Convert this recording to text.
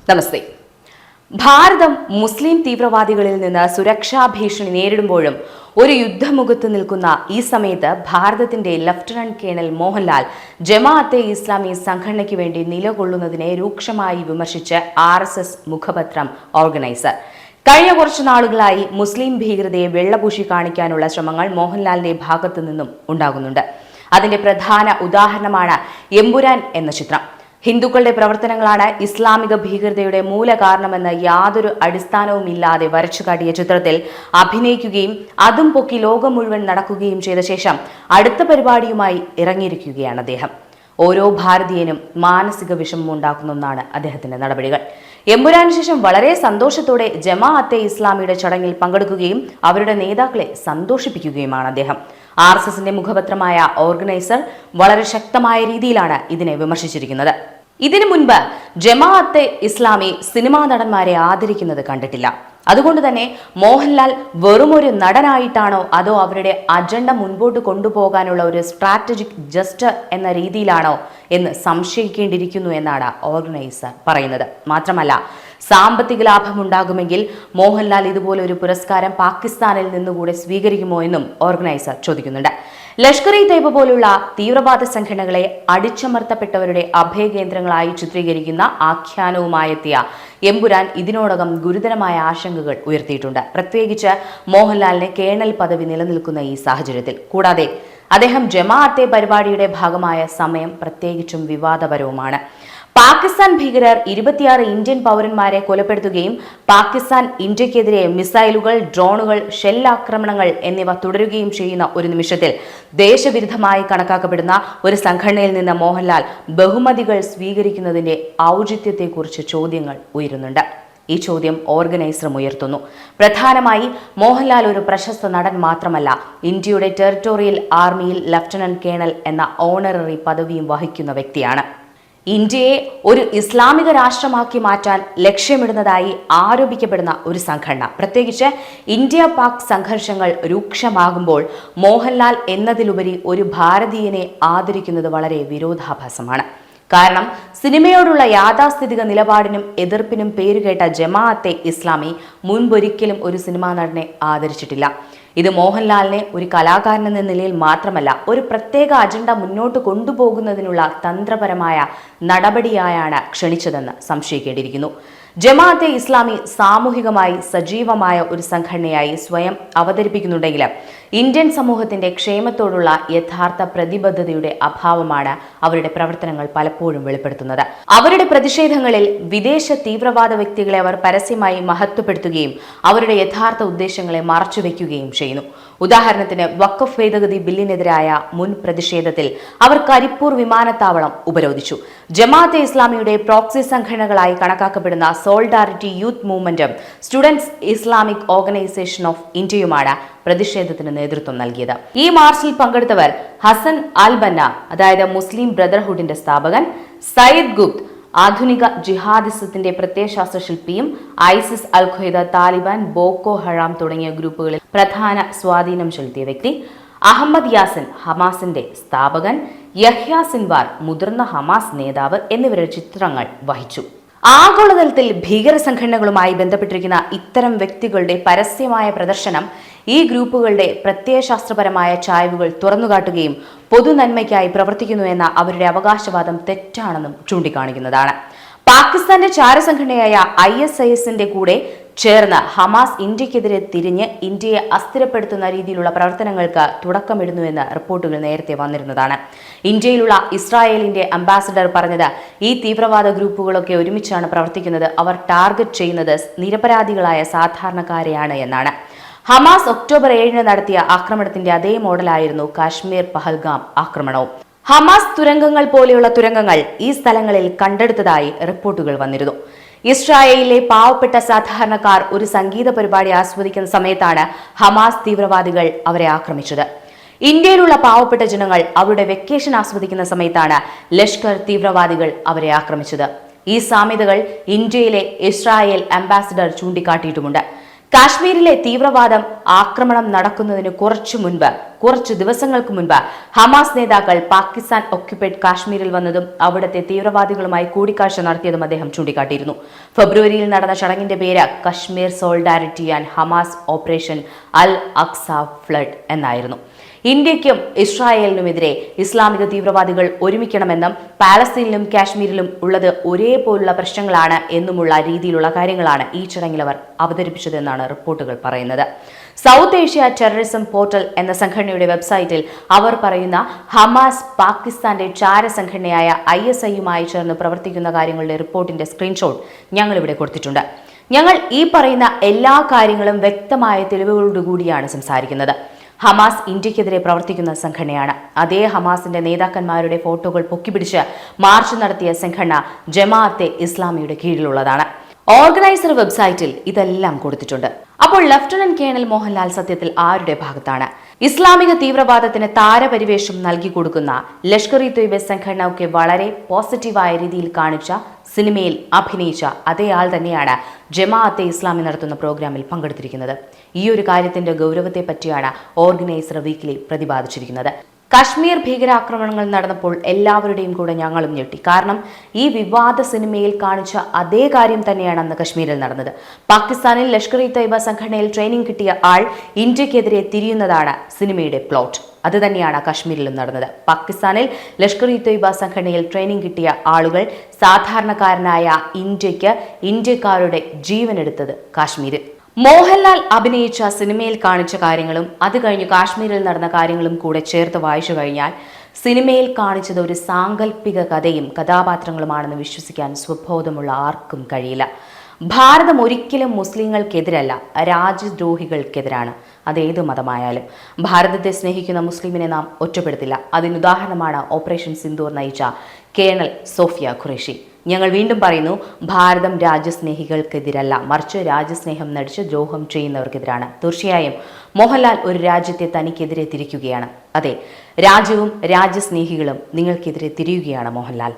നമസ്തേ. ഭാരതം മുസ്ലിം തീവ്രവാദികളിൽ നിന്ന് സുരക്ഷാ ഭീഷണി നേരിടുമ്പോഴും ഒരു യുദ്ധമുഖത്ത് നിൽക്കുന്ന ഈ സമയത്ത് ഭാരതത്തിന്റെ ലഫ്റ്റനന്റ് കേണൽ മോഹൻലാൽ ജമാഅത്തെ ഇസ്ലാമി സംഘടനയ്ക്ക് വേണ്ടി നിലകൊള്ളുന്നതിനെ രൂക്ഷമായി വിമർശിച്ച് RSS മുഖപത്രം ഓർഗനൈസർ. കഴിഞ്ഞ കുറച്ചു നാളുകളായി മുസ്ലിം ഭീകരതയെ വെള്ളപൂശി കാണിക്കാനുള്ള ശ്രമങ്ങൾ മോഹൻലാലിന്റെ ഭാഗത്തു നിന്നും ഉണ്ടാകുന്നുണ്ട്. അതിന്റെ പ്രധാന ഉദാഹരണമാണ് എമ്പുരാൻ എന്ന ചിത്രം. ഹിന്ദുക്കളുടെ പ്രവർത്തനങ്ങളാണ് ഇസ്ലാമിക ഭീകരതയുടെ മൂലകാരണമെന്ന് യാതൊരു അടിസ്ഥാനവുമില്ലാതെ വരച്ചുകാട്ടിയ ചിത്രത്തിൽ അഭിനയിക്കുകയും അതും പൊക്കി ലോകം മുഴുവൻ നടക്കുകയും ചെയ്ത ശേഷം അടുത്ത പരിപാടിയുമായി ഇറങ്ങിയിരിക്കുകയാണ് അദ്ദേഹം. ഓരോ ഭാരതീയനും മാനസിക വിഷമം ഉണ്ടാക്കുന്ന ഒന്നാണ് അദ്ദേഹത്തിന്റെ നടപടികൾ. എമ്പുരാന് ശേഷം വളരെ സന്തോഷത്തോടെ ജമാഅത്തെ ഇസ്ലാമിയുടെ ചടങ്ങിൽ പങ്കെടുക്കുകയും അവരുടെ നേതാക്കളെ സന്തോഷിപ്പിക്കുകയുമാണ് അദ്ദേഹം. RSSന്റെ മുഖപത്രമായ ഓർഗനൈസർ വളരെ ശക്തമായ രീതിയിലാണ് ഇതിനെ വിമർശിച്ചിരിക്കുന്നത്. ഇതിനു മുൻപ് ജമാഅത്തെ ഇസ്ലാമി സിനിമാ നടന്മാരെ ആദരിക്കുന്നത് കണ്ടിട്ടില്ല. അതുകൊണ്ട് തന്നെ മോഹൻലാൽ വെറുമൊരു നടനായിട്ടാണോ അതോ അവരുടെ അജണ്ട മുൻപോട്ട് കൊണ്ടുപോകാനുള്ള ഒരു സ്ട്രാറ്റജിക് ജസ്റ്റർ എന്ന രീതിയിലാണോ എന്ന് സംശയിക്കേണ്ടിയിരിക്കുന്നു എന്നാണ് ഓർഗനൈസർ പറയുന്നത്. മാത്രമല്ല, സാമ്പത്തിക ലാഭമുണ്ടാകുമെങ്കിൽ മോഹൻലാൽ ഇതുപോലെ ഒരു പുരസ്കാരം പാകിസ്ഥാനിൽ നിന്നുകൂടെ സ്വീകരിക്കുമോ എന്നും ഓർഗനൈസർ ചോദിക്കുന്നുണ്ട്. ലഷ്കർ-ഇ-തയ്യബ പോലുള്ള തീവ്രവാദ സംഘടനകളെ അടിച്ചമർത്തപ്പെട്ടവരുടെ അഭയകേന്ദ്രങ്ങളായി ചിത്രീകരിക്കുന്ന ആഖ്യാനവുമായെത്തിയ എമ്പുരാൻ ഇതിനോടകം ഗുരുതരമായ ആശങ്കകൾ ഉയർത്തിയിട്ടുണ്ട്, പ്രത്യേകിച്ച് മോഹൻലാലിന് കേണൽ പദവി നിലനിൽക്കുന്ന ഈ സാഹചര്യത്തിൽ. കൂടാതെ അദ്ദേഹം ജമാഅത്തെ പരിപാടിയുടെ ഭാഗമായ സമയം പ്രത്യേകിച്ചും വിവാദപരവുമാണ്. പാകിസ്ഥാൻ ഭീകരർ 26 ഇന്ത്യൻ പൗരന്മാരെ കൊലപ്പെടുത്തുകയും പാകിസ്ഥാൻ ഇന്ത്യക്കെതിരെ മിസൈലുകൾ, ഡ്രോണുകൾ, ഷെല്ലാക്രമണങ്ങൾ എന്നിവ തുടരുകയും ചെയ്യുന്ന ഒരു നിമിഷത്തിൽ ദേശവിരുദ്ധമായി കണക്കാക്കപ്പെടുന്ന ഒരു സംഘടനയിൽ നിന്ന് മോഹൻലാൽ ബഹുമതികൾ സ്വീകരിക്കുന്നതിന്റെ ഔചിത്യത്തെക്കുറിച്ച് ചോദ്യങ്ങൾ ഉയരുന്നുണ്ട്. ഈ ചോദ്യം ഓർഗനൈസറും ഉയർത്തുന്നു. പ്രധാനമായി മോഹൻലാൽ ഒരു പ്രശസ്ത നടൻ മാത്രമല്ല, ഇന്ത്യയുടെ ടെറിട്ടോറിയൽ ആർമിയിൽ ലഫ്റ്റനന്റ് കേണൽ എന്ന ഓണററി പദവിയും വഹിക്കുന്ന വ്യക്തിയാണ്. ഇന്ത്യയെ ഒരു ഇസ്ലാമിക രാഷ്ട്രമാക്കി മാറ്റാൻ ലക്ഷ്യമിടുന്നതായി ആരോപിക്കപ്പെടുന്ന ഒരു സംഘടന, പ്രത്യേകിച്ച് ഇന്ത്യ പാക് സംഘർഷങ്ങൾ രൂക്ഷമാകുമ്പോൾ മോഹൻലാൽ എന്നതിലുപരി ഒരു ഭാരതീയനെ ആദരിക്കുന്നത് വളരെ വിരോധാഭാസമാണ്. കാരണം സിനിമയോടുള്ള യാഥാസ്ഥിതിക നിലപാടിനും എതിർപ്പിനും പേരുകേട്ട ജമാഅത്തെ ഇസ്ലാമി മുൻപൊരിക്കലും ഒരു സിനിമാ നടനെ ആദരിച്ചിട്ടില്ല. ഇത് മോഹൻലാലിനെ ഒരു കലാകാരൻ എന്ന നിലയിൽ മാത്രമല്ല, ഒരു പ്രത്യേക അജണ്ട മുന്നോട്ട് കൊണ്ടുപോകുന്നതിനുള്ള തന്ത്രപരമായ നടപടിയായാണ് ക്ഷണിച്ചതെന്ന് സംശയിക്കേണ്ടിയിരിക്കുന്നു. ജമാഅത്തെ ഇസ്ലാമി സാമൂഹികമായി സജീവമായ ഒരു സംഘടനയായി സ്വയം അവതരിപ്പിക്കുന്നുണ്ടെങ്കിലും ഇന്ത്യൻ സമൂഹത്തിന്റെ ക്ഷേമത്തോടുള്ള യഥാർത്ഥ പ്രതിബദ്ധതയുടെ അഭാവമാണ് അവരുടെ പ്രവർത്തനങ്ങൾ പലപ്പോഴും വെളിപ്പെടുത്തുന്നത്. അവരുടെ പ്രതിഷേധങ്ങളിൽ വിദേശ തീവ്രവാദ വ്യക്തികളെ അവർ പരസ്യമായി മഹത്വപ്പെടുത്തുകയും അവരുടെ യഥാർത്ഥ ഉദ്ദേശങ്ങളെ മറച്ചുവെക്കുകയും ചെയ്യുന്നു. ഉദാഹരണത്തിന്, വഖഫ് ഭേദഗതി ബില്ലിനെതിരായ മുൻ പ്രതിഷേധത്തിൽ അവർ കരിപ്പൂർ വിമാനത്താവളം ഉപരോധിച്ചു. ജമാഅത്തെ ഇസ്ലാമിയുടെ പ്രോക്സി സംഘടനകളായി കണക്കാക്കപ്പെടുന്ന സോളിഡാരിറ്റി യൂത്ത് മൂവ്മെന്റും സ്റ്റുഡൻസ് ഇസ്ലാമിക് ഓർഗനൈസേഷൻ ഓഫ് ഇന്ത്യയുമാണ് പ്രതിഷേധത്തിന് നേതൃത്വം നൽകിയത്. ഈ മാർച്ചിൽ പങ്കെടുത്തവർ ഹസൻ അൽ ബന്ന, അതായത് മുസ്ലിം ബ്രദർഹുഡിന്റെ സ്ഥാപകൻ, സയ്യിദ് ഗുപ്ത്, ആധുനിക ജിഹാദിസത്തിന്റെ പ്രത്യയശാസ്ത്ര ശില്പിയും ഐസിസ്, അൽ ഖ്വയ്ദ, താലിബാൻ, ബോക്കോ ഹറാം തുടങ്ങിയ ഗ്രൂപ്പുകളിൽ പ്രധാന സ്വാധീനം ചെലുത്തിയ വ്യക്തി, അഹമ്മദ് യാസിൻ, ഹമാസിന്റെ സ്ഥാപകൻ, യഹ്യ സിൻവാർ, മുതിർന്ന ഹമാസ് നേതാവ് എന്നിവരുടെ ചിത്രങ്ങൾ വഹിച്ചു. ആഗോളതലത്തിൽ ഭീകര സംഘടനകളുമായി ബന്ധപ്പെട്ടിരിക്കുന്ന ഇത്തരം വ്യക്തികളുടെ പരസ്യമായ പ്രദർശനം ഈ ഗ്രൂപ്പുകളുടെ പ്രത്യയശാസ്ത്രപരമായ ചായ്വുകൾ തുറന്നുകാട്ടുകയും പൊതുനന്മയ്ക്കായി പ്രവർത്തിക്കുന്നുവെന്ന അവരുടെ അവകാശവാദം തെറ്റാണെന്നും ചൂണ്ടിക്കാണിക്കുന്നതാണ്. പാകിസ്ഥാന്റെ ചാരസംഘടനയായ ISISന്റെ കൂടെ ചേർന്ന് ഹമാസ് ഇന്ത്യക്കെതിരെ തിരിഞ്ഞ് ഇന്ത്യയെ അസ്ഥിരപ്പെടുത്തുന്ന രീതിയിലുള്ള പ്രവർത്തനങ്ങൾക്ക് തുടക്കമിടുന്നുവെന്ന് റിപ്പോർട്ടുകൾ നേരത്തെ വന്നിരുന്നതാണ്. ഇന്ത്യയിലുള്ള ഇസ്രായേലിന്റെ അംബാസഡർ പറഞ്ഞത്, ഈ തീവ്രവാദ ഗ്രൂപ്പുകളൊക്കെ ഒരുമിച്ചാണ് പ്രവർത്തിക്കുന്നത്, അവർ ടാർഗറ്റ് ചെയ്യുന്നത് നിരപരാധികളായ സാധാരണക്കാരെയാണ് എന്നാണ്. ഹമാസ് ഒക്ടോബർ 7 നടത്തിയ ആക്രമണത്തിന്റെ അതേ മോഡലായിരുന്നു കാശ്മീർ പഹൽഗാം ആക്രമണവും. ഹമാസ് തുരങ്കങ്ങൾ പോലെയുള്ള തുരങ്കങ്ങൾ ഈ സ്ഥലങ്ങളിൽ കണ്ടെടുത്തതായി റിപ്പോർട്ടുകൾ വന്നിരുന്നു. ഇസ്രായേലിലെ പാവപ്പെട്ട സാധാരണക്കാർ ഒരു സംഗീത പരിപാടി ആസ്വദിക്കുന്ന സമയത്താണ് ഹമാസ് തീവ്രവാദികൾ അവരെ ആക്രമിച്ചത്. ഇന്ത്യയിലുള്ള പാവപ്പെട്ട ജനങ്ങൾ അവരുടെ വെക്കേഷൻ ആസ്വദിക്കുന്ന സമയത്താണ് ലഷ്കർ തീവ്രവാദികൾ അവരെ ആക്രമിച്ചത്. ഈ സാമ്യതകൾ ഇന്ത്യയിലെ ഇസ്രായേൽ അംബാസഡർ ചൂണ്ടിക്കാട്ടിയിട്ടുമുണ്ട്. കാശ്മീരിലെ തീവ്രവാദം ആക്രമണം നടക്കുന്നതിന് കുറച്ചു മുൻപ് കുറച്ചു ദിവസങ്ങൾക്ക് മുൻപ് ഹമാസ് നേതാക്കൾ പാകിസ്ഥാൻ ഒക്യുപ്പൈഡ് കാശ്മീരിൽ വന്നതും അവിടുത്തെ തീവ്രവാദികളുമായി കൂടിക്കാഴ്ച നടത്തിയതും അദ്ദേഹം ചൂണ്ടിക്കാട്ടിയിരുന്നു. ഫെബ്രുവരിയിൽ നടന്ന ചടങ്ങിന്റെ പേര് Kashmir solidarity and Hamas operation Al Aqsa flood എന്നായിരുന്നു. ഇന്ത്യയ്ക്കും ഇസ്രായേലിനുമെതിരെ ഇസ്ലാമിക തീവ്രവാദികൾ ഒരുമിക്കണമെന്നും പാലസ്തീനിലും കാശ്മീരിലും ഉള്ളത് ഒരേപോലുള്ള പ്രശ്നങ്ങളാണ് എന്നുമുള്ള രീതിയിലുള്ള കാര്യങ്ങളാണ് ഈ ചടങ്ങിൽ അവർ അവതരിപ്പിച്ചതെന്നാണ് റിപ്പോർട്ടുകൾ പറയുന്നത്. സൗത്ത് ഏഷ്യ ടെററിസം പോർട്ടൽ എന്ന സംഘടനയുടെ വെബ്സൈറ്റിൽ അവർ പറയുന്ന ഹമാസ് പാകിസ്ഥാന്റെ ചാരസംഘടനയായ ISIയുമായി ചേർന്ന് പ്രവർത്തിക്കുന്ന കാര്യങ്ങളുടെ റിപ്പോർട്ടിന്റെ സ്ക്രീൻഷോട്ട് ഞങ്ങളിവിടെ കൊടുത്തിട്ടുണ്ട്. ഞങ്ങൾ ഈ പറയുന്ന എല്ലാ കാര്യങ്ങളും വ്യക്തമായ തെളിവുകളോടുകൂടിയാണ് സംസാരിക്കുന്നത്. ഹമാസ് ഇന്ത്യക്കെതിരെ പ്രവർത്തിക്കുന്ന സംഘടനയാണ്. അതേ ഹമാസിന്റെ നേതാക്കന്മാരുടെ ഫോട്ടോകൾ പൊക്കിപ്പിടിച്ച് മാർച്ച് നടത്തിയ സംഘടന ജമാഅത്തെ ഇസ്ലാമിയുടെ കീഴിലുള്ളതാണ്. ഓർഗനൈസർ വെബ്സൈറ്റിൽ ഇതെല്ലാം കൊടുത്തിട്ടുണ്ട്. അപ്പോൾ ലഫ്റ്റനന്റ് കേണൽ മോഹൻലാൽ സത്യത്തിൽ ആരുടെ ഭാഗത്താണ്? ഇസ്ലാമിക തീവ്രവാദത്തിന് താരപരിവേഷം നൽകി കൊടുക്കുന്ന ലഷ്കർ-ഇ തൊയ്ബ സംഘടന ഒക്കെ വളരെ പോസിറ്റീവായ രീതിയിൽ കാണിച്ച സിനിമയിൽ അഭിനയിച്ച അതേ ആൾ തന്നെയാണ് ജമാഅത്തെ ഇസ്ലാമി നടത്തുന്ന പ്രോഗ്രാമിൽ പങ്കെടുത്തിരിക്കുന്നത്. ഈ ഒരു കാര്യത്തിന്റെ ഗൗരവത്തെ പറ്റിയാണ് ഓർഗനൈസർ വീക്കിലി പ്രതിപാദിച്ചിരിക്കുന്നത്. കശ്മീർ ഭീകരാക്രമണങ്ങൾ നടന്നപ്പോൾ എല്ലാവരുടെയും കൂടെ ഞങ്ങളും ഞെട്ടി. കാരണം ഈ വിവാദ സിനിമയിൽ കാണിച്ച അതേ കാര്യം തന്നെയാണ് അന്ന് കശ്മീരിൽ നടന്നത്. പാകിസ്ഥാനിൽ ലഷ്കർ-ഇ തൊയ്ബ സംഘടനയിൽ ട്രെയിനിങ് കിട്ടിയ ആൾ ഇന്ത്യക്കെതിരെ തിരിയുന്നതാണ് സിനിമയുടെ പ്ലോട്ട്. അത് തന്നെയാണ് കശ്മീരിലും നടന്നത്. പാകിസ്ഥാനിൽ ലഷ്കർ-ഇ തൊയ്ബ സംഘടനയിൽ ട്രെയിനിങ് കിട്ടിയ ആളുകൾ സാധാരണക്കാരനായ ഇന്ത്യക്കാരുടെ ജീവനെടുത്തത് കാശ്മീരിൽ. മോഹൻലാൽ അഭിനയിച്ച സിനിമയിൽ കാണിച്ച കാര്യങ്ങളും അത് കഴിഞ്ഞ് കാശ്മീരിൽ നടന്ന കാര്യങ്ങളും കൂടെ ചേർത്ത് വായിച്ചു കഴിഞ്ഞാൽ സിനിമയിൽ കാണിച്ചത് ഒരു സാങ്കല്പിക കഥയും കഥാപാത്രങ്ങളുമാണെന്ന് വിശ്വസിക്കാൻ സ്വബോധമുള്ള ആർക്കും കഴിയില്ല. ഭാരതം ഒരിക്കലും മുസ്ലിങ്ങൾക്കെതിരല്ല, രാജ്യദ്രോഹികൾക്കെതിരാണ്. അതേത് മതമായാലും ഭാരതത്തെ സ്നേഹിക്കുന്ന മുസ്ലിമിനെ നാം ഒറ്റപ്പെടുത്തില്ല. അതിനുദാഹരണമാണ് ഓപ്പറേഷൻ സിന്ദൂർ നയിച്ച കേണൽ സോഫിയ ഖുറേഷി. ഞങ്ങൾ വീണ്ടും പറയുന്നു, ഭാരതം രാജ്യസ്നേഹികൾക്കെതിരല്ല, മറിച്ച് രാജ്യസ്നേഹം നടിച്ച് ദ്രോഹം ചെയ്യുന്നവർക്കെതിരാണ്. തീർച്ചയായും മോഹൻലാൽ ഒരു രാജ്യത്തെ തനിക്കെതിരെ തിരിക്കുകയാണ്. അതെ, രാജ്യവും രാജ്യസ്നേഹികളും നിങ്ങൾക്കെതിരെ തിരിയുകയാണ് മോഹൻലാൽ.